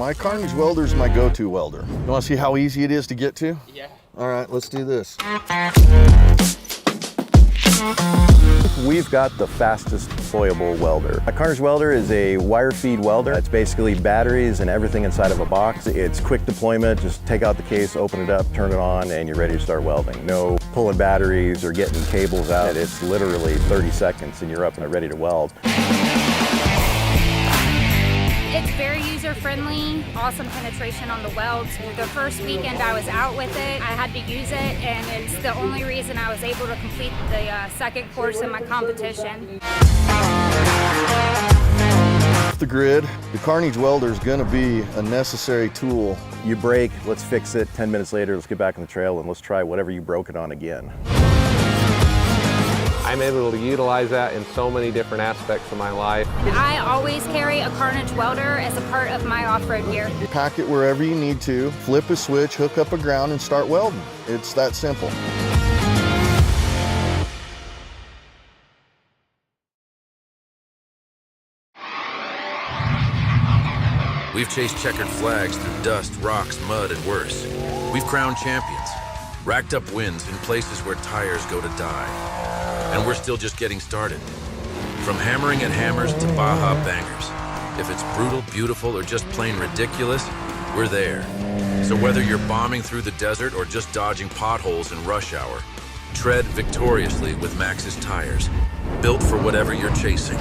My Carnage welder is my go-to welder. You want to see how easy it is to get to? Yeah. All right, let's do this. We've got the fastest deployable welder. A Carnage welder is a wire feed welder. It's basically batteries and everything inside of a box. It's quick deployment. Just take out the case, open it up, turn it on, and you're ready to start welding. No pulling batteries or getting cables out. It's literally 30 seconds and you're up and ready to weld. It's very user-friendly, awesome penetration on the welds. The first weekend I was out with it, I had to use it, and it's the only reason I was able to complete the second course in my competition. Off the grid, the Carnage welder is going to be a necessary tool. You break, let's fix it. 10 minutes later, let's get back on the trail and let's try whatever you broke it on again. I'm able to utilize that in so many different aspects of my life. I always carry a Carnage welder as a part of my off-road gear. Pack it wherever you need to, flip a switch, hook up a ground, and start welding. It's that simple. We've chased checkered flags through dust, rocks, mud, and worse. We've crowned champions, racked up wins in places where tires go to die. And we're still just getting started. From hammering at hammers to Baja bangers. If it's brutal, beautiful, or just plain ridiculous, we're there. So whether you're bombing through the desert or just dodging potholes in rush hour, tread victoriously with Maxxis tires, built for whatever you're chasing.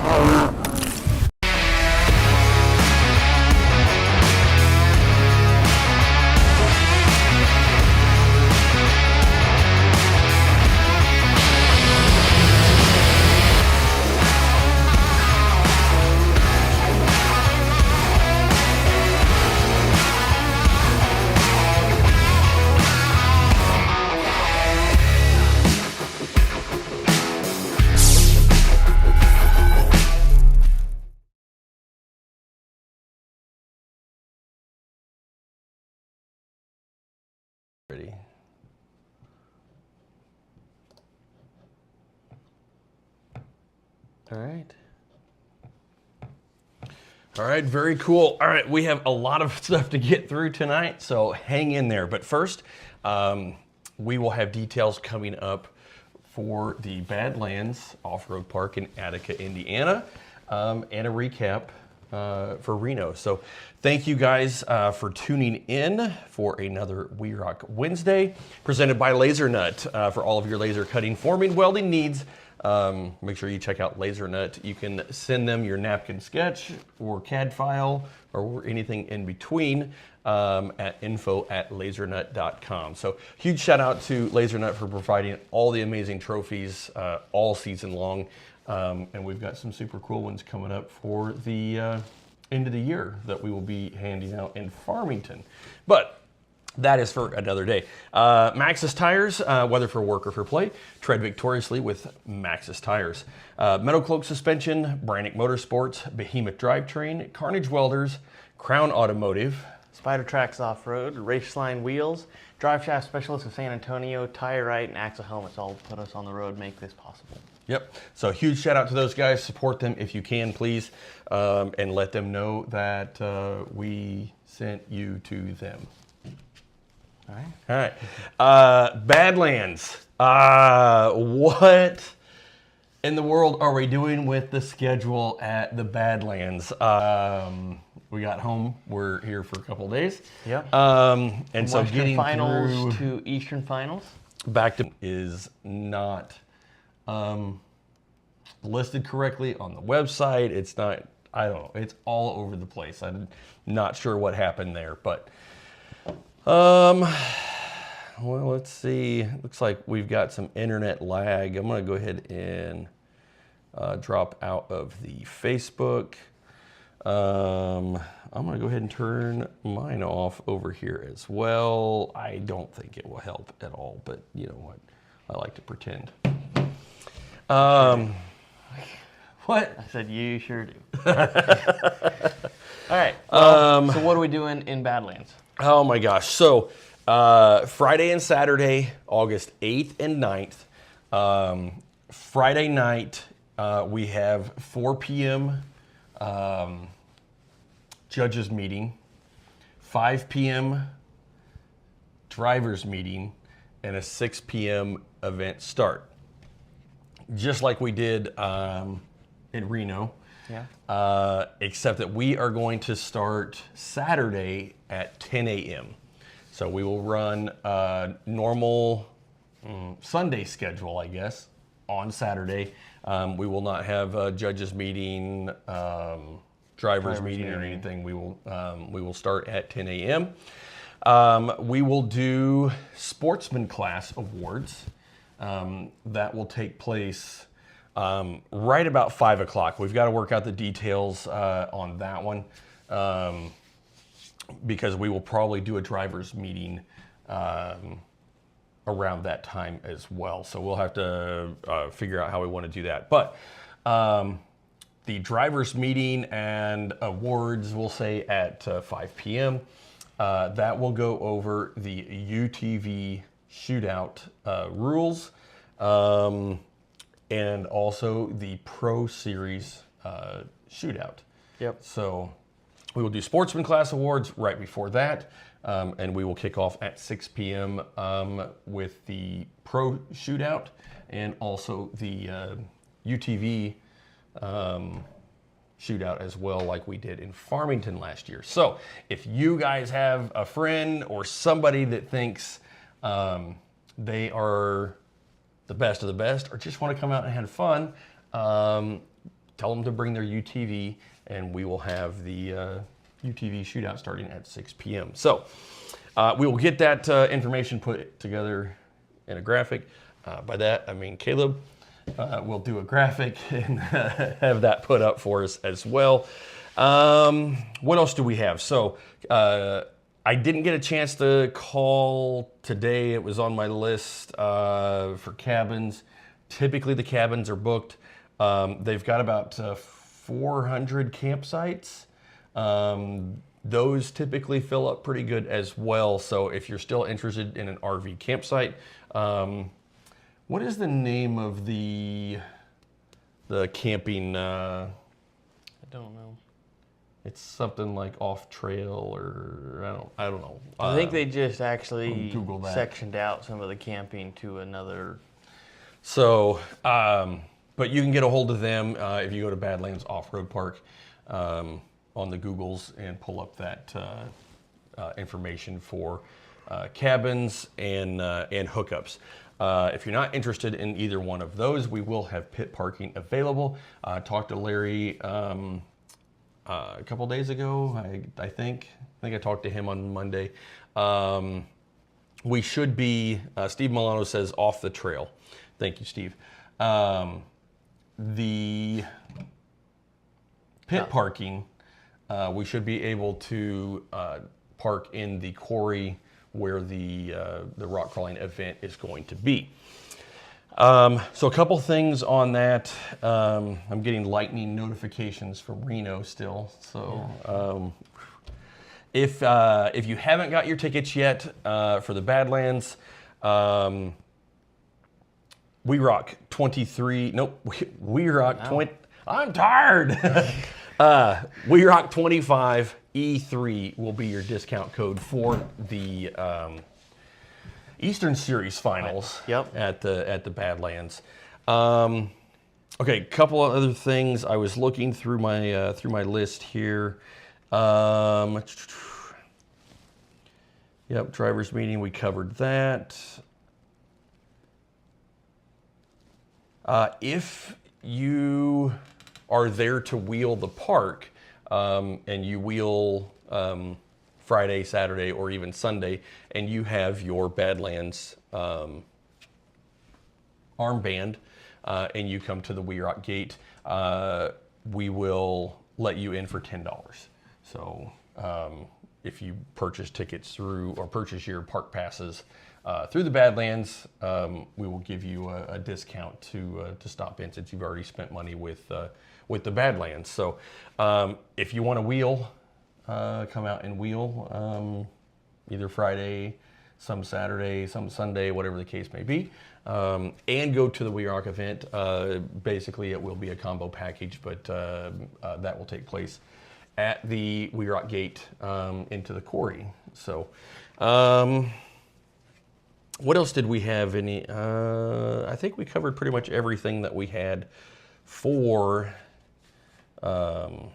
Ready. All right. All right, very cool. All right, we have a lot of stuff to get through tonight, so hang in there. But first, we will have details coming up for the Badlands Off-Road Park in Attica, Indiana, and a recap for Reno. So thank you guys for tuning in for another WERock Wednesday, presented by Laser Nut. For all of your laser cutting, forming, welding needs, make sure you check out Laser Nut. You can send them your napkin sketch or CAD file or anything in between at info@lasernut.com. So huge shout out to Laser Nut for providing all the amazing trophies all season long. And we've got some super cool ones coming up for the end of the year that we will be handing out in Farmington. But that is for another day. Maxxis tires, whether for work or for play, tread victoriously with Maxxis tires. Metal Cloak suspension, Brannick Motorsports, Behemoth drivetrain, Carnage welders, Crown Automotive, Spider Tracks Off-Road, Raceline Wheels, Drive Shaft Specialists of San Antonio, Tire Right, and Axle Helmets all put us on the road, make this possible. Yep. So huge shout out to those guys. Support them if you can, please, and let them know that we sent you to them. All right. All right. Badlands. What in the world are we doing with the schedule at the Badlands? We got home. We're here for a couple of days. Yep. And From so Western getting finals through to Eastern finals. back to is not listed correctly on the website. It's not, I don't know, it's all over the place. I'm not sure what happened there, but well, let's see. Looks like we've got some internet lag. I'm gonna go ahead and drop out of the Facebook. I'm gonna go ahead and turn mine off over here as well. I don't think it will help at all, but you know what? I like to pretend. What? I said you sure do. All right. Well, so what are we doing in Badlands? Oh my gosh. So Friday and Saturday, August 8th and 9th. Friday night, we have 4 p.m. Judges meeting. 5 p.m. driver's meeting and a 6 p.m. event start. Just like we did in Reno. Yeah. Except that we are going to start Saturday at 10 a.m. So we will run a normal Sunday schedule, I guess, on Saturday. We will not have a judges meeting, drivers meeting or anything. We will start at 10 a.m. We will do sportsman class awards. That will take place right about 5 o'clock. We've got to work out the details on that one because we will probably do a driver's meeting around that time as well. So we'll have to figure out how we want to do that. But the driver's meeting and awards, we'll say at 5 p.m. That will go over the UTV shootout rules and also the Pro Series shootout. Yep. So we will do sportsman class awards right before that, and we will kick off at 6 p.m. With the Pro shootout and also the UTV shootout as well, like we did in Farmington last year. So if you guys have a friend or somebody that thinks they are the best of the best or just want to come out and have fun, tell them to bring their UTV and we will have the UTV shootout starting at 6 p.m. So we will get that information put together in a graphic. By that, I mean Caleb will do a graphic and have that put up for us as well. What else do we have? So I didn't get a chance to call today. It was on my list for cabins. Typically the cabins are booked. They've got about 400 campsites. Those typically fill up pretty good as well. So if you're still interested in an RV campsite, what is the name of the camping? I don't know. It's something like off trail or I don't know. I think they just actually Google that. sectioned out some of the camping to another. So, but you can get a hold of them if you go to Badlands Off-Road Park on the Googles and pull up that information for cabins and hookups. If you're not interested in either one of those, we will have pit parking available. Talked to Larry a couple days ago, I think I talked to him on Monday. We should be, Steve Milano says, off the trail. Thank you, Steve. The pit parking, we should be able to park in the quarry where the rock crawling event is going to be. So a couple things on that. I'm getting lightning notifications from Reno still. So if you haven't got your tickets yet for the Badlands, WERock 23. Nope, WERock 20. I'm tired. WERock 25 E3 will be your discount code for the Eastern Series finals. Yep. At the Badlands. Okay, couple of other things. I was looking through my list here. Yep, drivers meeting, we covered that. If you are there to wheel the park and you wheel Friday, Saturday, or even Sunday, and you have your Badlands armband and you come to the WERock gate, we will let you in for $10. So if you purchase tickets through or purchase your park passes through the Badlands, we will give you a discount to stop in since you've already spent money with the Badlands. So if you want to wheel, come out and wheel either Friday, some Saturday, some Sunday, whatever the case may be, and go to the WERock event. Basically, it will be a combo package, but that will take place at the WERock gate into the quarry. So, what else did we have? I think we covered pretty much everything that we had for the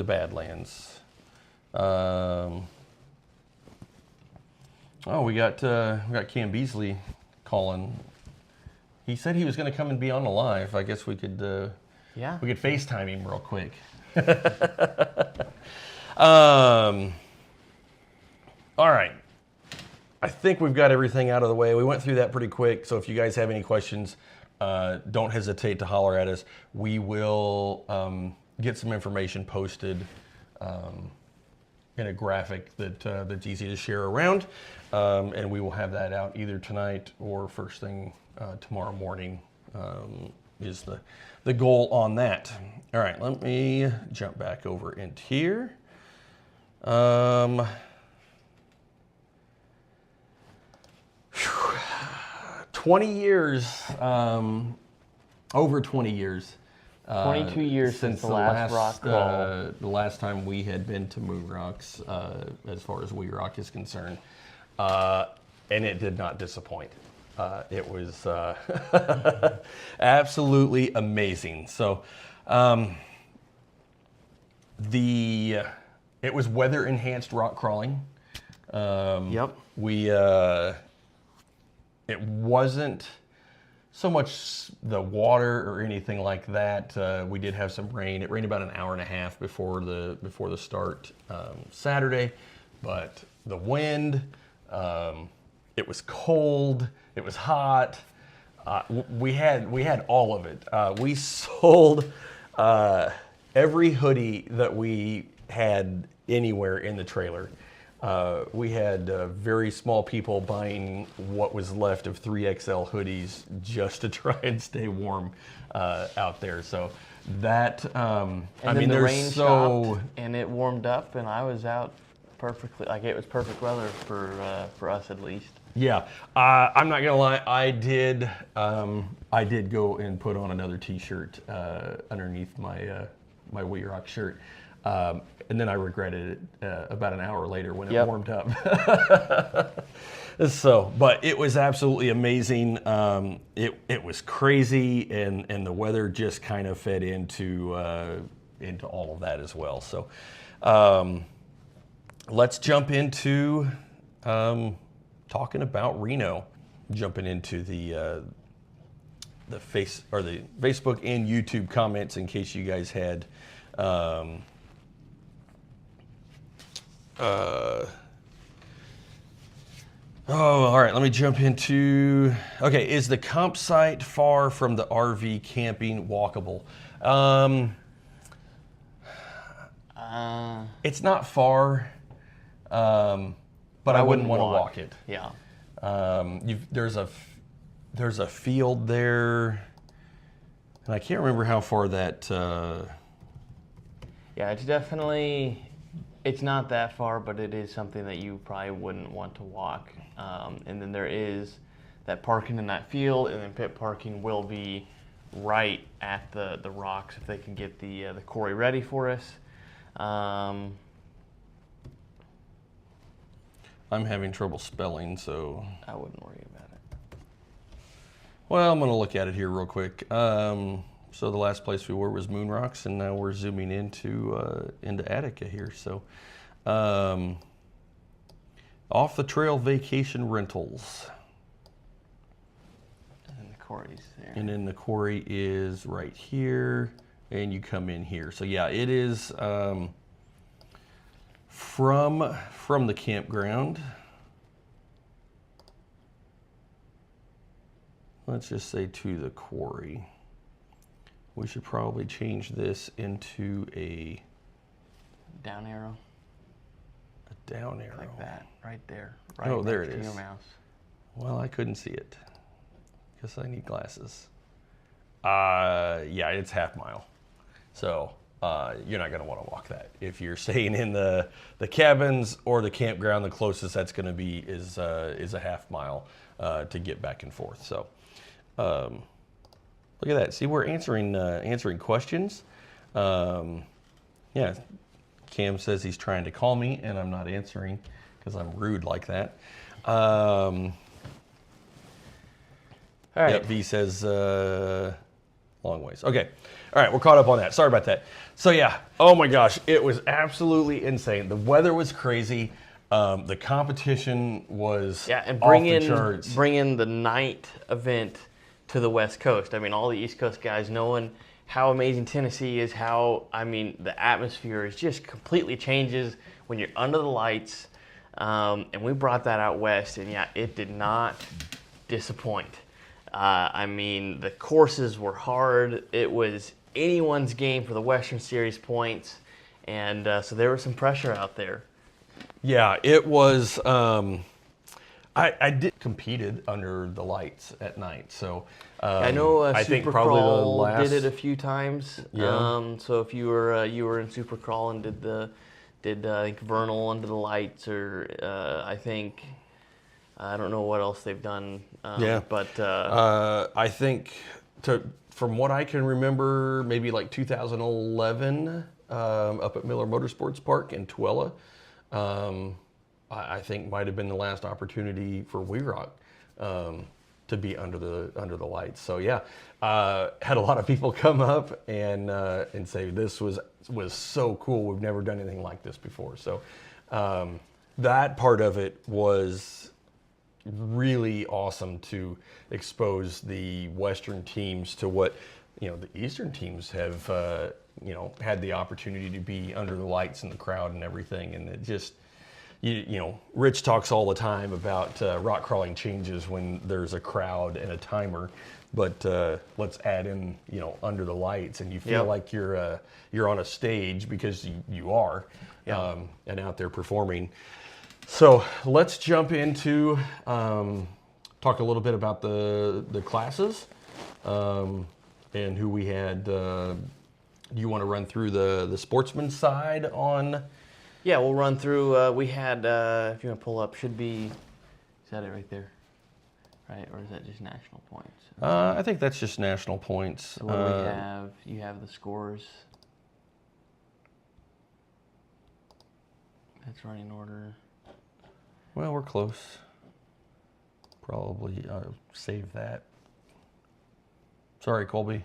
Badlands. We got Cam Beasley calling. He said he was going to come and be on the live. I guess we could we could FaceTime him real quick. All right. I think we've got everything out of the way. We went through that pretty quick. So if you guys have any questions, don't hesitate to holler at us. We will get some information posted in a graphic that's easy to share around. And we will have that out either tonight or first thing tomorrow morning is the goal on that. All right, let me jump back over into here. 20 years, over 20 years. 22 years since the last rock crawl. The last time we had been to Moon Rocks, as far as WERock is concerned, and it did not disappoint. It was absolutely amazing. So, it was weather enhanced rock crawling. Yep. It wasn't so much the water or anything like that. We did have some rain. It rained about an hour and a half before the start Saturday, but the wind. It was cold. It was hot. We had all of it. We sold every hoodie that we had anywhere in the trailer. We had very small people buying what was left of 3XL hoodies just to try and stay warm out there. So that, and then the rain stopped and it warmed up, and I was out perfectly. Like, it was perfect weather for us at least. Yeah, I'm not gonna lie. I did go and put on another T-shirt underneath my my WERock shirt. And then I regretted it about an hour later when it warmed up. So, but it was absolutely amazing. It was crazy, and the weather just kind of fed into all of that as well. So, let's jump into talking about Reno. Jumping into the Facebook and YouTube comments in case you guys had. All right, let me jump into, okay, is the campsite far from the RV camping walkable? It's not far, but I wouldn't want to walk it. Yeah. There's a field there, and I can't remember how far that, Yeah, it's definitely, it's not that far, but it is something that you probably wouldn't want to walk. And then there is that parking in that field, and then pit parking will be right at the rocks if they can get the quarry ready for us. I'm having trouble spelling, so I wouldn't worry about it. Well, I'm going to look at it here real quick. So the last place we were was Moon Rocks, and now we're zooming into Attica here. So, off the trail vacation rentals. And then the quarry's there. And then the quarry is right here, and you come in here. So yeah, it is from the campground. Let's just say to the quarry. We should probably change this into a down arrow. A down arrow. Like that, right there. Right oh, there it next is. to your mouse. Well, I couldn't see it. Guess I need glasses. Yeah, it's half mile. So you're not going to want to walk that. If you're staying in the cabins or the campground, the closest that's going to be is a half mile to get back and forth. So look at that. See, we're answering questions. Yeah, Cam says he's trying to call me, and I'm not answering because I'm rude like that. All right. Yep, V says long ways. Okay. All right, we're caught up on that. Sorry about that. So yeah, oh my gosh, it was absolutely insane. The weather was crazy. The competition was And off the charts. bring in the night event to the West Coast. I mean, all the East Coast guys knowing how amazing Tennessee is, the atmosphere is just completely changes when you're under the lights. And we brought that out west, and yeah, it did not disappoint. The courses were hard. It was anyone's game for the Western Series points, and so there was some pressure out there. Yeah, it was. I did competed under the lights at night, so I know I think Super probably the Crawl last did it a few times. Yeah. So if you were in Super Crawl and did I think Vernal under the lights, or I don't know what else they've done. But I think from what I can remember, maybe like 2011 up at Miller Motorsports Park in Tooele. I think might have been the last opportunity for WERock to be under the lights. So yeah, had a lot of people come up and say this was so cool. We've never done anything like this before. So that part of it was really awesome to expose the Western teams to what the Eastern teams have had the opportunity to be under the lights and the crowd and everything, and it just. Rich talks all the time about rock crawling changes when there's a crowd and a timer, but let's add in, under the lights, and you feel like you're on a stage because you are, and out there performing. So let's jump into talk a little bit about the classes and who we had. Do you want to run through the sportsman side on? Yeah, we'll run through. We had, if you want to pull up, is that it right there? Right, or is that just national points? I think that's just national points. So what do we have? You have the scores. That's running order. Well, we're close. Probably save that. Sorry, Colby.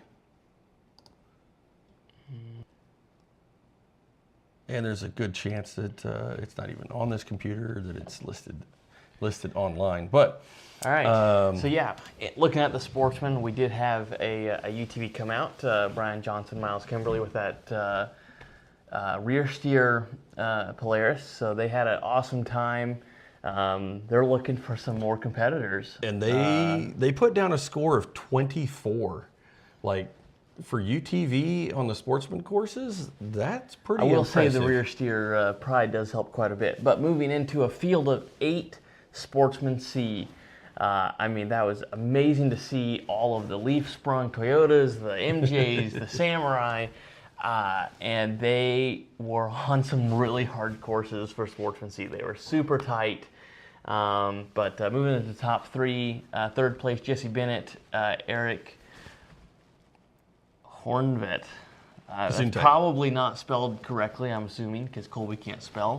And there's a good chance that it's not even on this computer, that it's listed online. But all right. So yeah, looking at the sportsman, we did have a UTV come out. Brian Johnson, Miles Kimberly with that rear steer Polaris. So they had an awesome time. They're looking for some more competitors. And they put down a score of 24. Like, for UTV on the sportsman courses, that's pretty impressive. I will say the rear steer pride does help quite a bit. But moving into a field of 8 sportsmen C, that was amazing to see all of the leaf sprung Toyotas, the MJs, the Samurai, and they were on some really hard courses for sportsman C. They were super tight. But moving into the top 3, third place, Jesse Bennett, Eric Hornvet. That's probably not spelled correctly, I'm assuming, because Colby can't spell.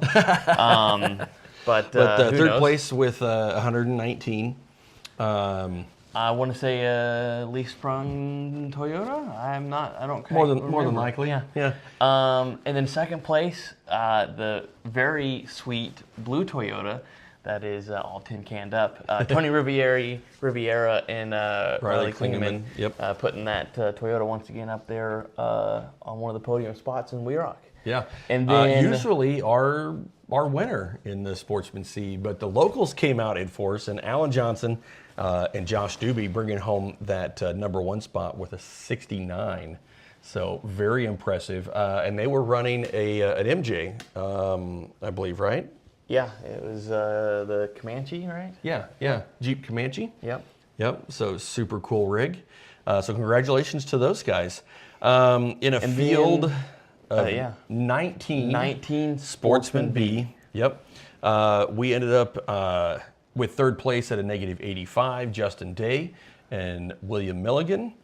But third place with 119. I want to say leaf sprung Toyota. I don't. More than likely. Yeah. And then second place, the very sweet blue Toyota. That is all tin canned up. Tony Riviera and Riley Klingeman. Yep. Putting that Toyota once again up there on one of the podium spots in WERock. Yeah. And then usually our winner in the Sportsman C, but the locals came out in force, and Alan Johnson and Josh Doobie bringing home that number 1 spot with a 69. So very impressive. And they were running an MJ, I believe, right? Yeah, it was the Comanche, right? Yeah, Jeep Comanche. Yep. So super cool rig. So congratulations to those guys. In a field of 19 Sportsman B. Yep. We ended up with third place at a negative 85, Justin Day and William Milligan.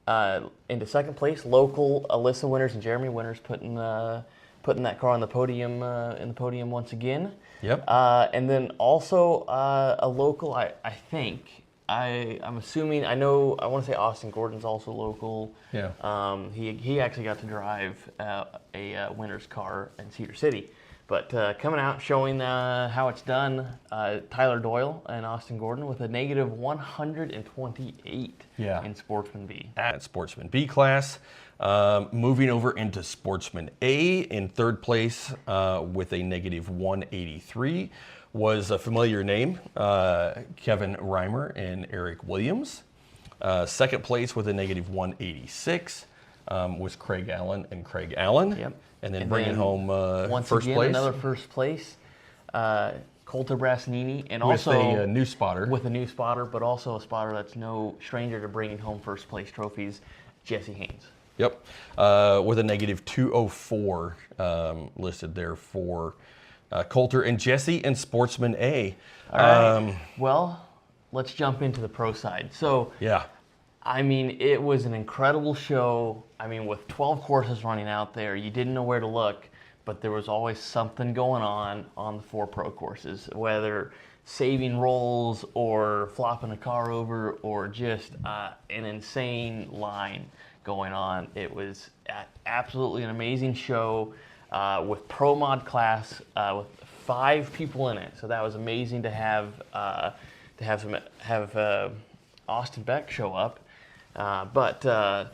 into second place, local Alyssa Winters and Jeremy Winters putting that car on the podium in the podium once again. Yep. And then also a local, I think. I'm assuming, I want to say Austin Gordon's also local. Yeah. He actually got to drive a winner's car in Cedar City. But coming out, showing how it's done, Tyler Doyle and Austin Gordon with a negative 128 in Sportsman B. At Sportsman B class. Moving over into Sportsman A in third place with a negative 183 was a familiar name, Kevin Reimer and Eric Williams. Second place with a negative 186 was Craig Allen and Craig Allen. Yep. And then bringing home once first again, place. Another first place, Colter Brasnini, and with also a new spotter. With a new spotter, but also a spotter that's no stranger to bringing home first place trophies, Jesse Haynes. Yep, with a negative 204 listed there for Coulter and Jesse and Sportsman A. All right. Well, let's jump into the pro side. So, yeah, I mean, it was an incredible show. I mean, with 12 courses running out there, you didn't know where to look, but there was always something going on the 4 pro courses, whether saving rolls or flopping a car over or just an insane line going on. It was absolutely an amazing show with pro mod class with 5 people in it. So that was amazing to have Austin Beck show up. But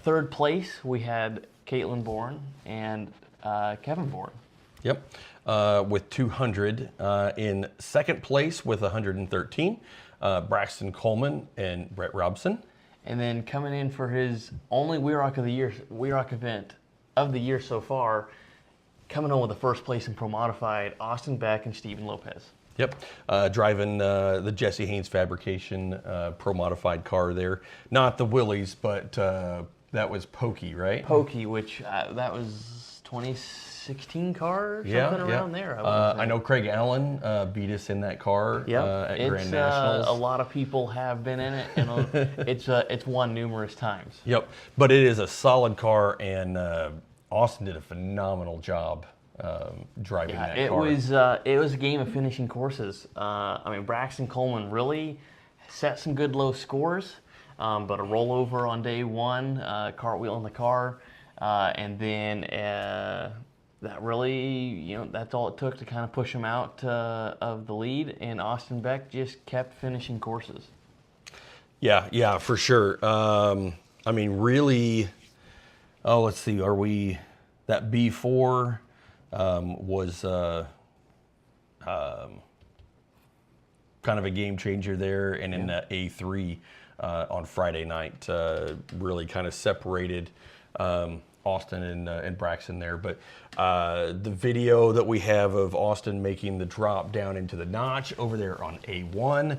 third place we had Caitlin Bourne and Kevin Bourne. Yep, with 200. In second place with 113, Braxton Coleman and Brett Robson. And then coming in for his only WERock event of the year so far, coming home with the first place in Pro Modified, Austin Beck and Steven Lopez. Yep, driving the Jesse Haynes Fabrication Pro Modified car there. Not the Willys, but that was Pokey, right? Pokey, which that was 2016 car or something around there. I know Craig Allen beat us in that car at Grand Nationals. A lot of people have been in it, and it's won numerous times. Yep, but it is a solid car, and Austin did a phenomenal job driving that car. It was a game of finishing courses. I mean, Braxton Coleman really set some good low scores, but a rollover on day 1, cartwheel in the car, and then that really, that's all it took to kind of push him out of the lead, and Austin Beck just kept finishing courses. Yeah, for sure. I mean, really, let's see, that B4 was kind of a game changer there, and in that A3 on Friday night really kind of separated Austin and Braxton there. But the video that we have of Austin making the drop down into the notch over there on A1,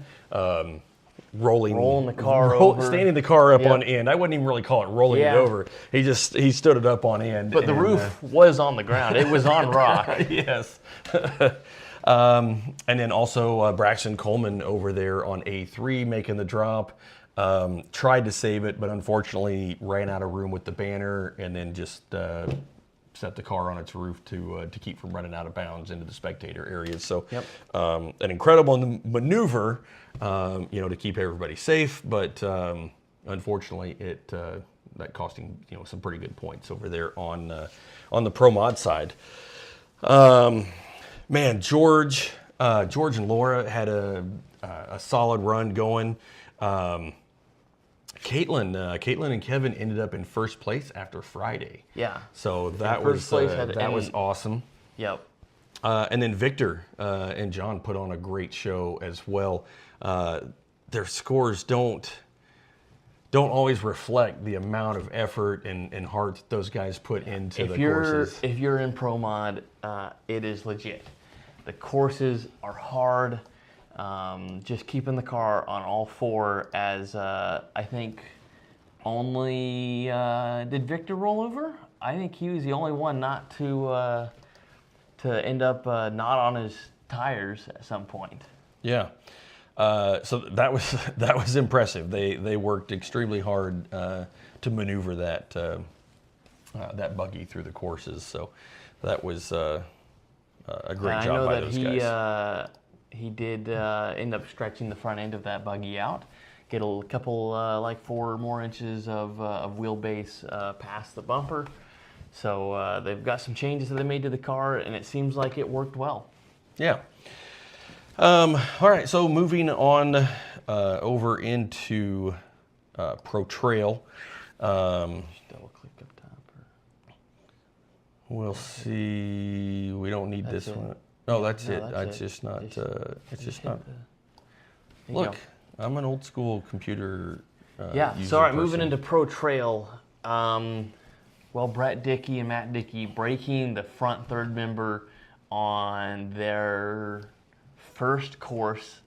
rolling the car over, standing the car up on end. I wouldn't even really call it rolling it over. He stood it up on end. But the roof was on the ground. It was on rock. Yes. And then also Braxton Coleman over there on A3 making the drop. Tried to save it, but unfortunately ran out of room with the banner, and then just set the car on its roof to keep from running out of bounds into the spectator areas. So an incredible maneuver, to keep everybody safe, but unfortunately that cost him some pretty good points over there on the pro mod side. Man, George and Laura had a solid run going. Caitlin and Kevin ended up in first place after Friday. Yeah. So that was awesome. Yep. And then Victor and John put on a great show as well. Their scores don't always reflect the amount of effort and heart that those guys put into the courses. If you're in Pro Mod, it is legit. The courses are hard. Just keeping the car on all 4, as I think only did Victor roll over? I think he was the only one not to end up not on his tires at some point. Yeah. So that was impressive. They worked extremely hard to maneuver that buggy through the courses. So that was a great job by those guys. He did end up stretching the front end of that buggy out, get a couple, like 4 more inches of wheelbase past the bumper. So they've got some changes that they made to the car, and it seems like it worked well. Yeah. All right, so moving on over into Pro Trail. Double click up top. We'll see. We don't need this one. No, that's it. It's just not. It's just not. Look, I'm an old school computer. Yeah. So all right, moving into Pro Trail. Well, Brett Dickey and Matt Dickey breaking the front third member on their first course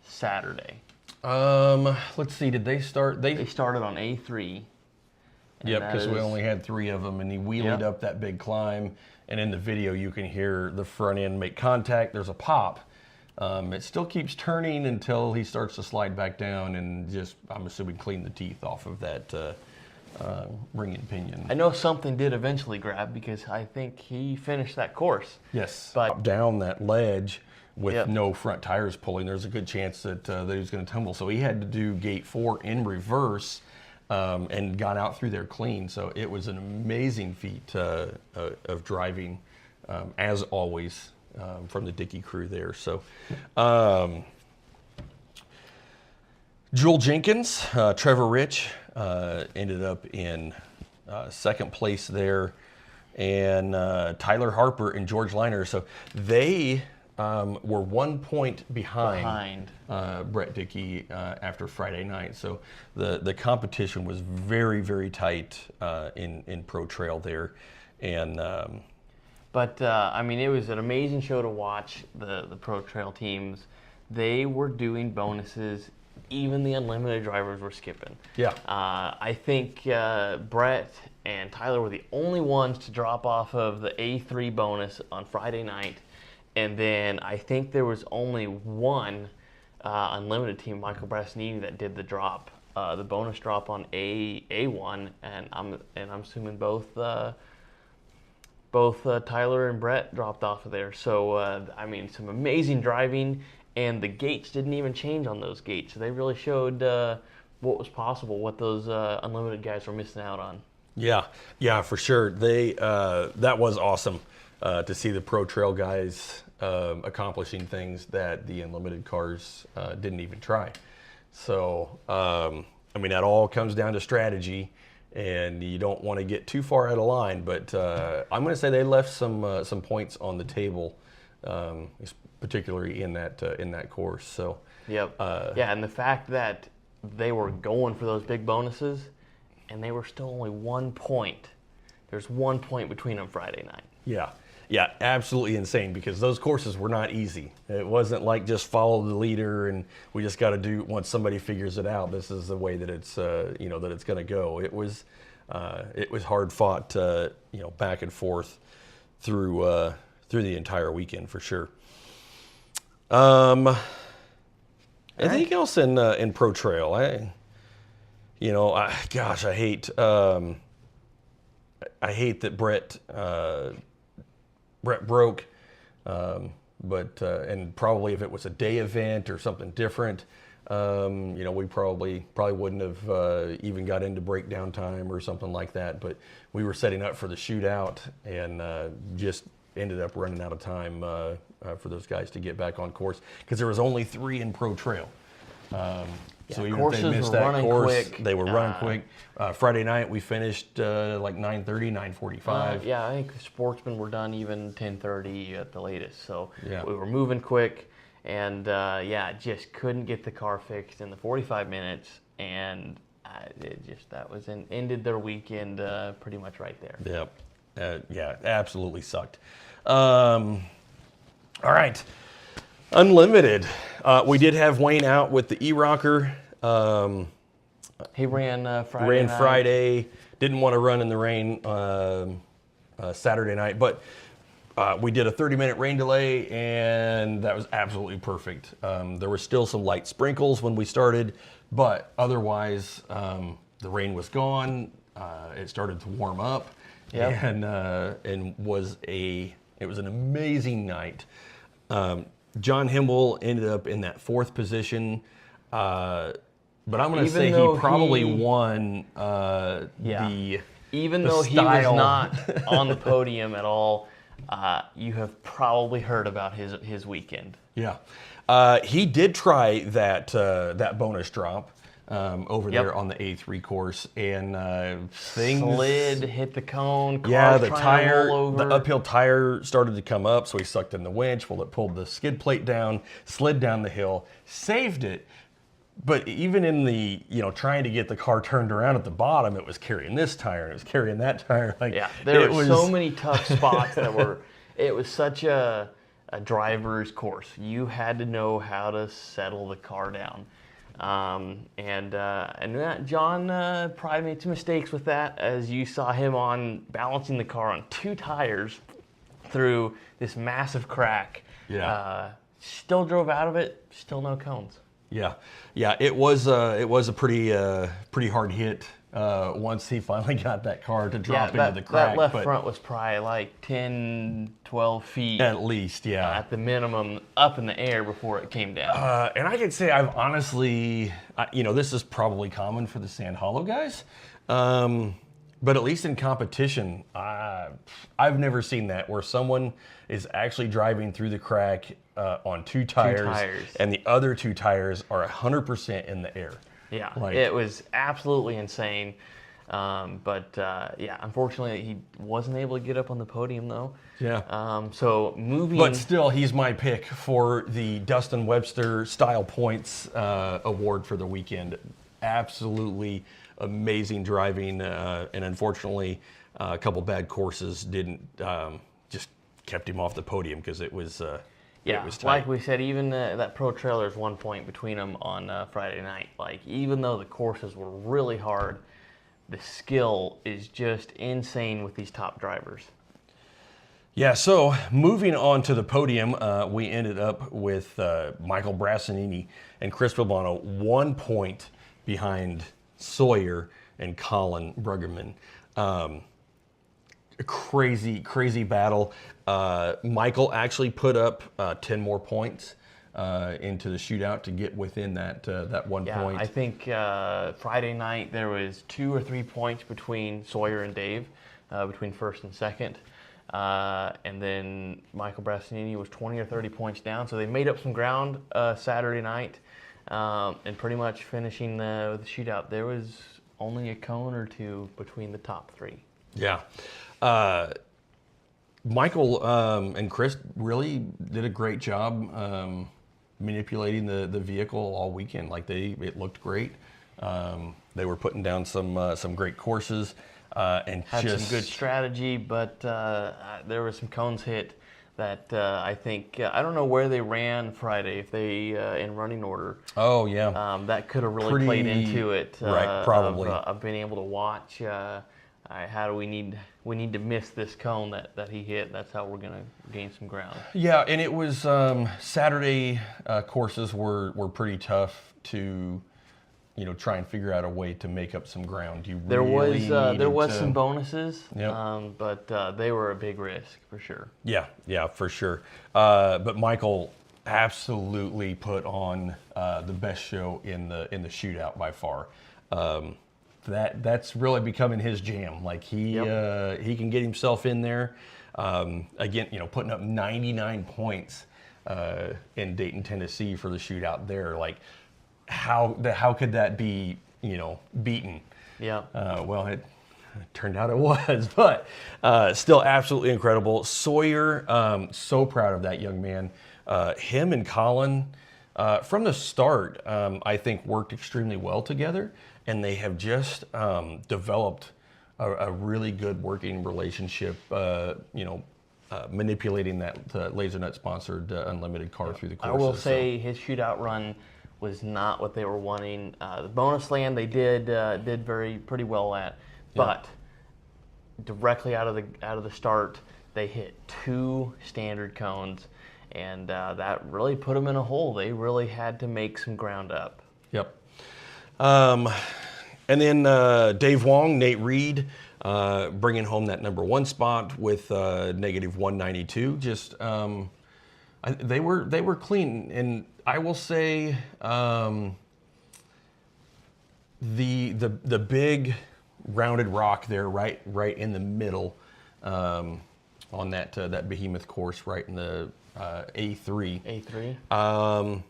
Saturday. Let's see. Did they start? They started on A3. Yep, because we only had 3 of them, and he wheelied up that big climb. And in the video, you can hear the front end make contact. There's a pop. It still keeps turning until he starts to slide back down and just, I'm assuming, clean the teeth off of that ring and pinion. I know something did eventually grab because I think he finished that course. Yes, but down that ledge with no front tires pulling, there's a good chance that he was going to tumble. So he had to do gate 4 in reverse and got out through there clean. So it was an amazing feat of driving, as always, from the Dickey crew there. So Jewel Jenkins, Trevor Rich ended up in second place there, and Tyler Harper and George Liner. So they were 1 point behind Brett Dickey after Friday night. So the competition was very, very tight in Pro Trail there. And but I mean, it was an amazing show to watch. The Pro Trail teams, they were doing bonuses. Even the unlimited drivers were skipping. Yeah. I think Brett and Tyler were the only ones to drop off of the A3 bonus on Friday night. And then I think there was only one unlimited team, Michael Brasnini, that did the drop, the bonus drop on A1, and I'm assuming both Tyler and Brett dropped off of there. So I mean, some amazing driving, and the gates didn't even change on those gates. So they really showed what was possible, what those unlimited guys were missing out on. Yeah, for sure. That was awesome to see the Pro Trail guys accomplishing things that the unlimited cars didn't even try. So, I mean, that all comes down to strategy, and you don't want to get too far out of line, but I'm going to say they left some points on the table, particularly in that course. So, yep. Yeah, and the fact that they were going for those big bonuses, and they were still only 1 point. There's 1 point between them Friday night. Yeah, absolutely insane, because those courses were not easy. It wasn't like just follow the leader and we just got to do once somebody figures it out. This is the way that it's that it's going to go. It was hard fought, back and forth through the entire weekend for sure. Anything else in Pro Trail? I hate that Brett broke, but and probably if it was a day event or something different, we probably wouldn't have even got into breakdown time or something like that. But we were setting up for the shootout and just ended up running out of time for those guys to get back on course, because there was only 3 in Pro Trail. So even if they missed that course, they were running quick. Friday night we finished like 9:30, 9:45. Yeah, I think the sportsmen were done even 10:30 at the latest. So yeah, we were moving quick, and just couldn't get the car fixed in the 45 minutes, and ended their weekend pretty much right there. Yeah, absolutely sucked. All right. Unlimited. We did have Wayne out with the E-Rocker. He ran Friday. Ran Friday. Didn't want to run in the rain Saturday night. But We did a 30-minute rain delay, and that was absolutely perfect. There were still some light sprinkles when we started, but otherwise, the rain was gone. It started to warm up, and it was an amazing night. John Himbel ended up in that 4th position, but I'm going to say he probably won Even the though he style. was not on the podium at all, you have probably heard about his weekend. Yeah, he did try that bonus drop over there on the A3 course, and things slid, hit the cone. Yeah, the trying to tire, roll over. the uphill tire started to come up, so he sucked in the winch. Well, it pulled the skid plate down, slid down the hill, saved it. But even in the, trying to get the car turned around at the bottom, it was carrying this tire and it was carrying that tire. There were so many tough spots it was such a driver's course. You had to know how to settle the car down. And John probably made some mistakes with that, as you saw him balancing the car on 2 tires through this massive crack. Yeah. Still drove out of it, still no cones. Yeah, it was a pretty hard hit once he finally got that car to drop into the crack. That left front was probably like 10, 12 feet. At least, yeah. At the minimum, up in the air before it came down. And I can say I've honestly, this is probably common for the Sand Hollow guys, but at least in competition, I've never seen that where someone is actually driving through the crack on 2 tires, and the other 2 tires are 100% in the air. Yeah, it was absolutely insane. Unfortunately, he wasn't able to get up on the podium, though. Yeah. So moving... But still, he's my pick for the Dustin Webster Style Points Award for the weekend. Absolutely amazing driving, and unfortunately, a couple bad courses didn't just kept him off the podium because it was it was tight. Like we said, even that Pro Trailer is 1 point between them on Friday night. Like, even though the courses were really hard, the skill is just insane with these top drivers. Yeah, so moving on to the podium, we ended up with Michael Brassanini and Chris Bilbano 1 point behind Sawyer and Colin Bruggerman. A crazy battle. Michael actually put up 10 more points into the shootout to get within that 1 point. I think Friday night there was 2 or 3 points between Sawyer and Dave, between first and second. And then Michael Brassanini was 20 or 30 points down. So they made up some ground Saturday night, and pretty much finishing the shootout. There was only a cone or 2 between the top 3. Yeah. Michael and Chris really did a great job manipulating the vehicle all weekend. It looked great. They were putting down some great courses and had some good strategy, but there were some cones hit that I think I don't know where they ran Friday, if they in running order. Oh yeah, that could have really played into it. Right, probably. Of being able to watch. How do we need to miss this cone that he hit? That's how we're gonna gain some ground. Yeah, and it was Saturday courses were pretty tough to try and figure out a way to make up some ground. There was some bonuses, yep. But they were a big risk for sure. Yeah, for sure. But Michael absolutely put on the best show in the shootout by far. That's really becoming his jam. Like he can get himself in there. Again, putting up 99 points in Dayton, Tennessee for the shootout there. Like how could that be beaten? Yeah. Well, it turned out it was, but still absolutely incredible. Sawyer, so proud of that young man. Him and Colin, from the start, I think worked extremely well together. And they have just developed a really good working relationship, manipulating that Laser Nut sponsored unlimited car through the courses. I will say his shootout run was not what they were wanting. The bonus land they did pretty well at, but directly out of the start, they hit 2 standard cones, and that really put them in a hole. They really had to make some ground up. Yep. And then Dave Wong, Nate Reed, bringing home that #1 spot with -192. Just they were clean, and I will say the big rounded rock there, right in the middle, on that behemoth course, right in the A3. A3.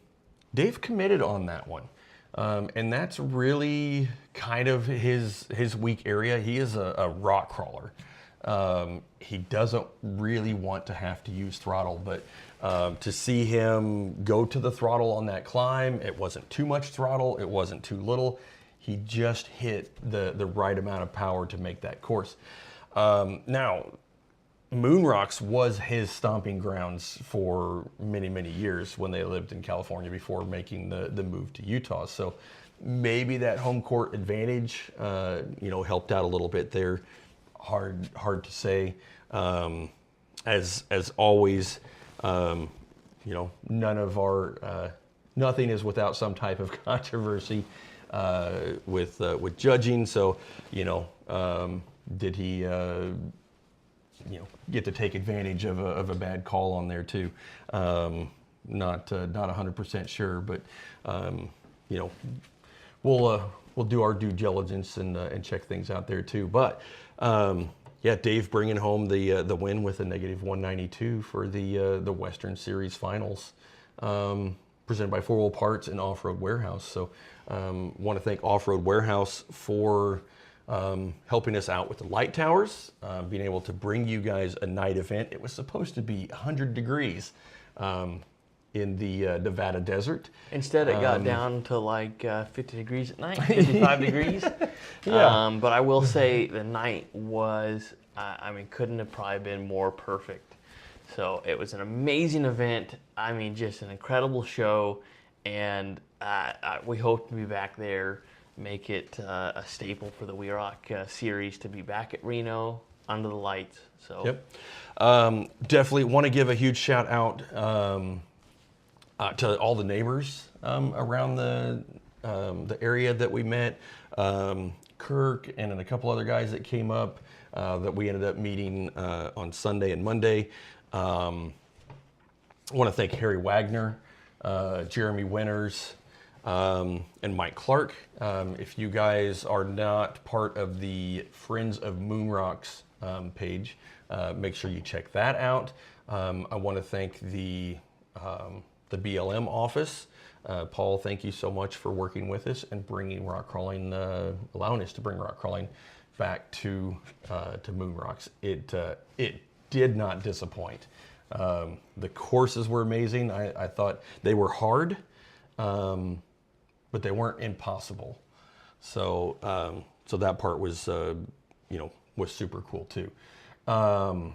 Dave committed on that one. And that's really kind of his weak area. He is a rock crawler. He doesn't really want to have to use throttle, but to see him go to the throttle on that climb, it wasn't too much throttle, it wasn't too little. He just hit the right amount of power to make that course. Now, WERock was his stomping grounds for many, many years when they lived in California before making the move to Utah. So maybe that home court advantage, helped out a little bit there. Hard to say. As always, none of our nothing is without some type of controversy with judging. So did he? Get to take advantage of a bad call on there too. Not 100% sure, but we'll do our due diligence and check things out there too. But Dave bringing home the win with a -192 for the Western Series Finals, presented by 4 Wheel Parts and Off-Road Warehouse. So want to thank Off-Road Warehouse for helping us out with the light towers, being able to bring you guys a night event. It was supposed to be 100 degrees in the Nevada desert. Instead, it got down to like 50 degrees at night, 55 degrees. Yeah. But I will say the night was, couldn't have probably been more perfect. So it was an amazing event. Just an incredible show. And we hope to be back there. Make it a staple for the WERock series to be back at Reno under the lights. So, yep. Definitely want to give a huge shout out to all the neighbors around the area that we met. Kirk and then a couple other guys that came up that we ended up meeting on Sunday and Monday. I want to thank Harry Wagner, Jeremy Winters, and Mike Clark. If you guys are not part of the Friends of WERock's page, make sure you check that out. I want to thank the BLM office. Paul, thank you so much for working with us and bringing rock crawling, allowing us to bring rock crawling back to WERock. It did not disappoint. The courses were amazing. I thought they were hard. But they weren't impossible. So that part was, was super cool too. I'm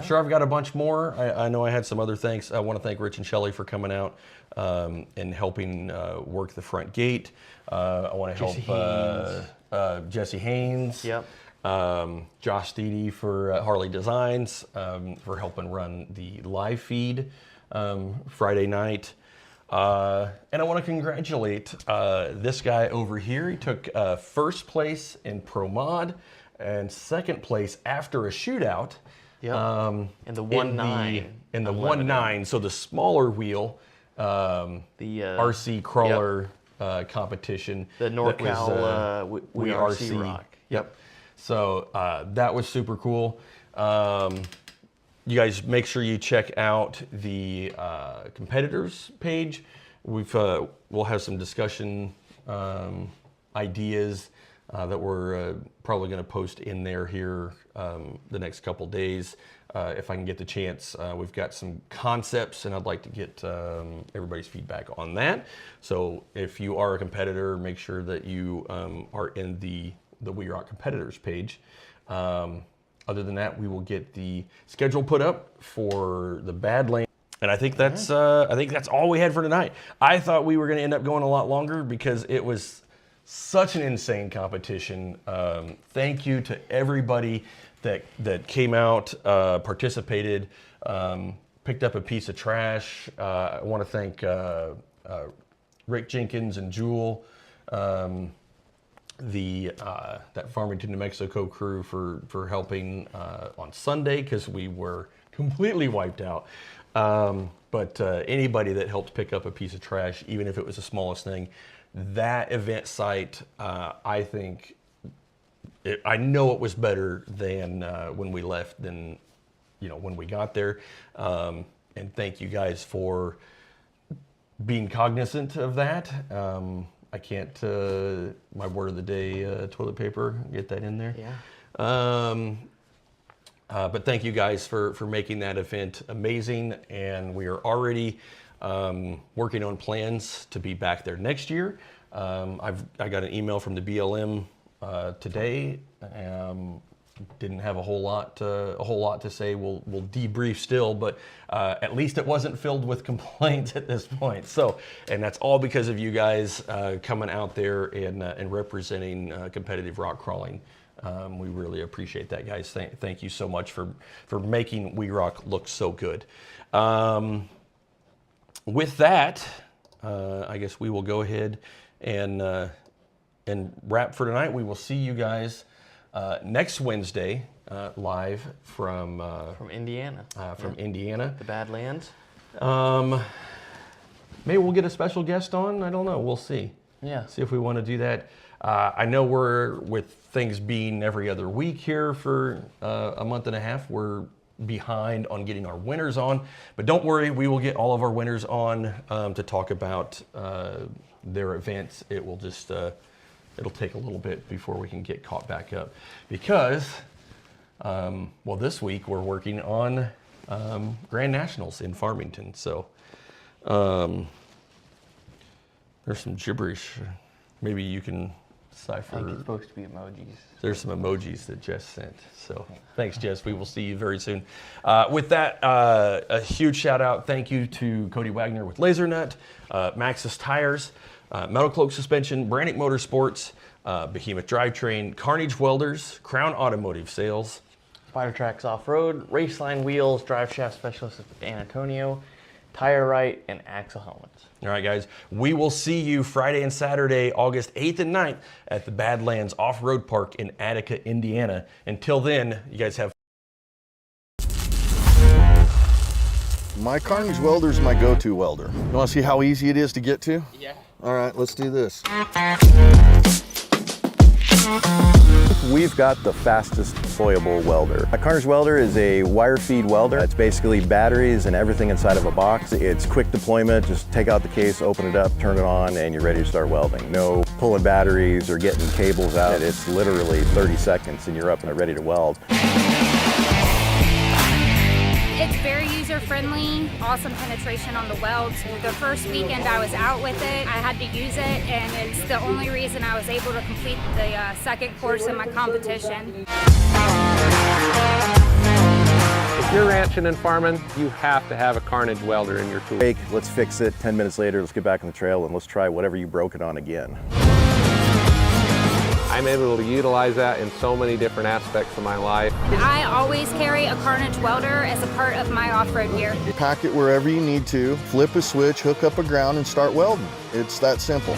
sure I've got a bunch more. I know I had some other thanks. I want to thank Rich and Shelley for coming out and helping work the front gate. I want to help Jesse Haynes. Yep. Josh Steedy for Harley Designs for helping run the live feed Friday night. And I want to congratulate this guy over here. He took first place in Pro Mod and second place after a shootout. Yep. In the 1.9. In the 1.9, so the smaller wheel, the RC crawler competition. The NorCal WERock. Yep. So that was super cool. You guys make sure you check out the competitors page. We'll have some discussion ideas that we're probably going to post in there here the next couple days. If I can get the chance, we've got some concepts and I'd like to get everybody's feedback on that. So if you are a competitor, make sure that you are in the WERock competitors page. Other than that, we will get the schedule put up for the Badlands. And I think that's all we had for tonight. I thought we were going to end up going a lot longer because it was such an insane competition. Thank you to everybody that came out, participated, picked up a piece of trash. I want to thank Rick Jenkins and Jewel, that Farmington, New Mexico crew for helping on Sunday, because we were completely wiped out. But anybody that helped pick up a piece of trash, even if it was the smallest thing, that event site, I think, I know it was better than when we left than, when we got there. And thank you guys for being cognizant of that. I can't, my word of the day, toilet paper, get that in there. Yeah. But thank you guys for making that event amazing. And we are already working on plans to be back there next year. I got an email from the BLM today. Didn't have a whole lot to say. We'll debrief still, but at least it wasn't filled with complaints at this point. So, and that's all because of you guys coming out there and representing competitive rock crawling. We really appreciate that, guys. Thank you so much for making WERock look so good. With that, I guess we will go ahead and wrap for tonight. We will see you guys next Wednesday live from Indiana. Indiana. The Badlands. Maybe we'll get a special guest on. I don't know. We'll see. Yeah. See if we want to do that. I know we're, with things being every other week here for a month and a half, we're behind on getting our winners on. But don't worry, we will get all of our winners on to talk about their events. It will just, it'll take a little bit before we can get caught back up. Because, well, this week we're working on Grand Nationals in Farmington. So there's some gibberish. Maybe you can decipher. I think it's supposed to be emojis. There's some emojis that Jess sent. So thanks, Jess. We will see you very soon. With that, a huge shout out. Thank you to Cody Wagner with Laser Nut, Maxxis Tires, Metal Cloak Suspension, Brannick Motorsports, Behemoth Drivetrain, Carnage Welders, Crown Automotive Sales, Spider Tracks Off-Road, Raceline Wheels, Drive Shaft Specialist at Antonio, Tire Right, and Axle Helmets. All right, guys. We will see you Friday and Saturday, August 8th and 9th at the Badlands Off-Road Park in Attica, Indiana. Until then, you guys have My Carnage welder is my go-to welder. You want to see how easy it is to get to? Yeah. All right, let's do this. We've got the fastest deployable welder. A Carnage welder is a wire feed welder. It's basically batteries and everything inside of a box. It's quick deployment. Just take out the case, open it up, turn it on, and you're ready to start welding. No pulling batteries or getting cables out. It's literally 30 seconds and you're up and ready to weld. It's very user-friendly, awesome penetration on the welds. The first weekend I was out with it, I had to use it, and it's the only reason I was able to complete the second course in my competition. If you're ranching and farming, you have to have a Carnage welder in your tool. Break, let's fix it. 10 minutes later, let's get back on the trail and let's try whatever you broke it on again. I'm able to utilize that in so many different aspects of my life. I always carry a Carnage welder as a part of my off-road gear. Pack it wherever you need to, flip a switch, hook up a ground, and start welding. It's that simple.